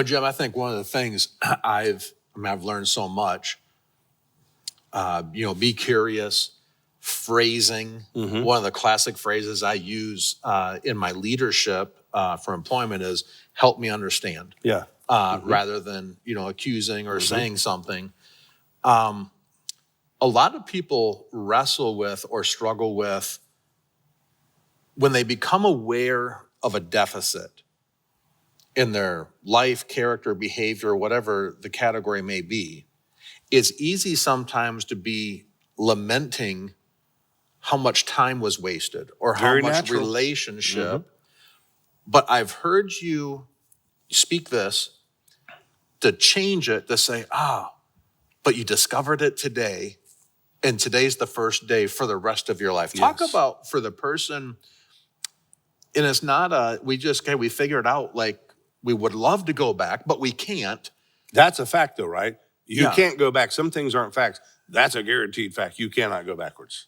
Jim, I think one of the things I've learned so much, be curious, phrasing. One of the classic phrases I use in my leadership for employment is help me understand. Yeah. Rather than, accusing or saying something. A lot of people wrestle with or struggle with when they become aware of a deficit in their life, character, behavior, whatever the category may be. It's easy sometimes to be lamenting how much time was wasted or how Very much natural. relationship. But I've heard you speak this to change it, to say, but you discovered it today, and today's the first day for the rest of your life. Talk Yes. about for the person, and it's not we figured out like we would love to go back, but we can't. That's a fact though, right? You Yeah. can't go back. Some things aren't facts. That's a guaranteed fact. You cannot go backwards.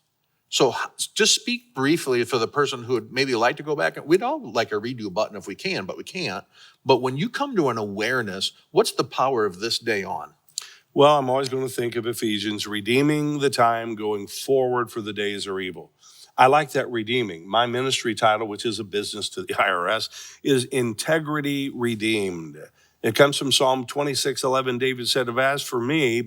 So just speak briefly for the person who would maybe like to go back. We'd all like a redo button if we can, but we can't. But when you come to an awareness, what's the power of this day on? Well, I'm always going to think of Ephesians, redeeming the time going forward for the days are evil. I like that redeeming. My ministry title, which is a business to the IRS, is Integrity Redeemed. It comes from Psalm 26:11. David said, as for me,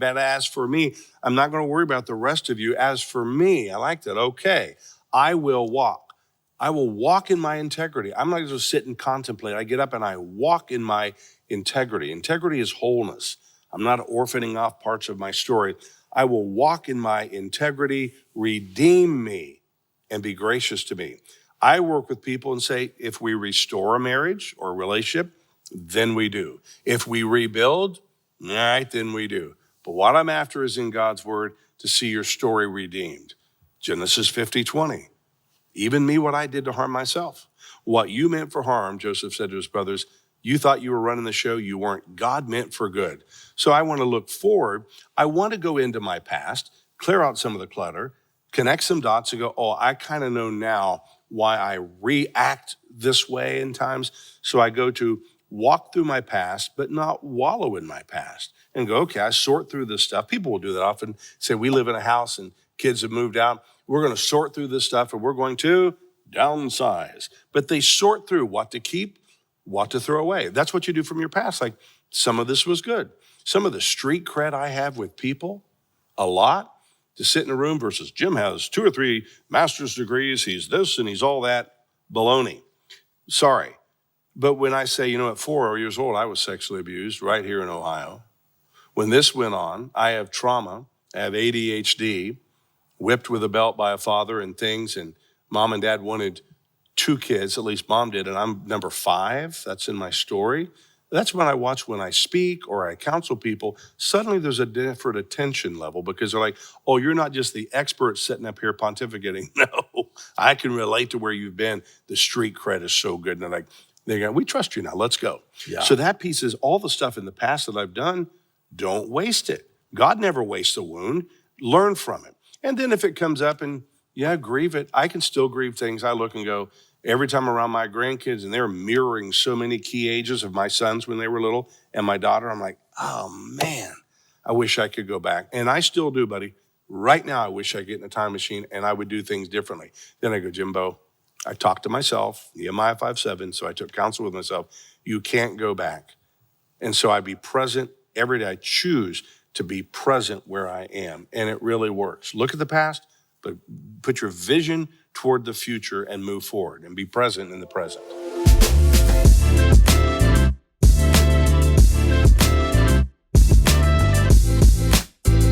I'm not going to worry about the rest of you. As for me, I like that. Okay, I will walk. I will walk in my integrity. I'm not going to sit and contemplate. I get up and I walk in my integrity. Integrity is wholeness. I'm not orphaning off parts of my story. I will walk in my integrity, redeem me, and be gracious to me. I work with people and say, if we restore a marriage or a relationship, then we do. If we rebuild, all right, then we do. But what I'm after is in God's word to see your story redeemed. Genesis 50:20. Even me, what I did to harm myself. What you meant for harm, Joseph said to his brothers, you thought you were running the show, you weren't. God meant for good. So I want to look forward. I want to go into my past, clear out some of the clutter, connect some dots and go, I kind of know now why I react this way in times. So I go to walk through my past, but not wallow in my past and go, okay, I sort through this stuff. People will do that often, say we live in a house and kids have moved out. We're going to sort through this stuff and we're going to downsize. But they sort through what to keep, what to throw away. That's what you do from your past. Like some of this was good. Some of the street cred I have with people, a lot, to sit in a room versus Jim has 2 or 3 master's degrees. He's this and he's all that. Baloney. Sorry. But when I say, at 4 years old, I was sexually abused right here in Ohio. When this went on, I have trauma, I have ADHD, whipped with a belt by a father and things, and mom and dad wanted 2 kids, at least mom did, and I'm number 5. That's in my story. That's when I watch when I speak or I counsel people, suddenly there's a different attention level because they're like, you're not just the expert sitting up here pontificating. No, I can relate to where you've been. The street cred is so good. And they go, we trust you now, let's go. Yeah. So that piece is all the stuff in the past that I've done, don't waste it. God never wastes a wound, learn from it. And then if it comes up and grieve it, I can still grieve things. I look and go, every time around my grandkids, and they're mirroring so many key ages of my sons when they were little and my daughter, I'm like, oh man, I wish I could go back. And I still do, buddy. Right now, I wish I could get in a time machine and I would do things differently. Then I go, Jimbo, I talked to myself, Nehemiah 5:7, so I took counsel with myself. You can't go back. And so I be present every day. I choose to be present where I am. And it really works. Look at the past, but put your vision toward the future and move forward and be present in the present.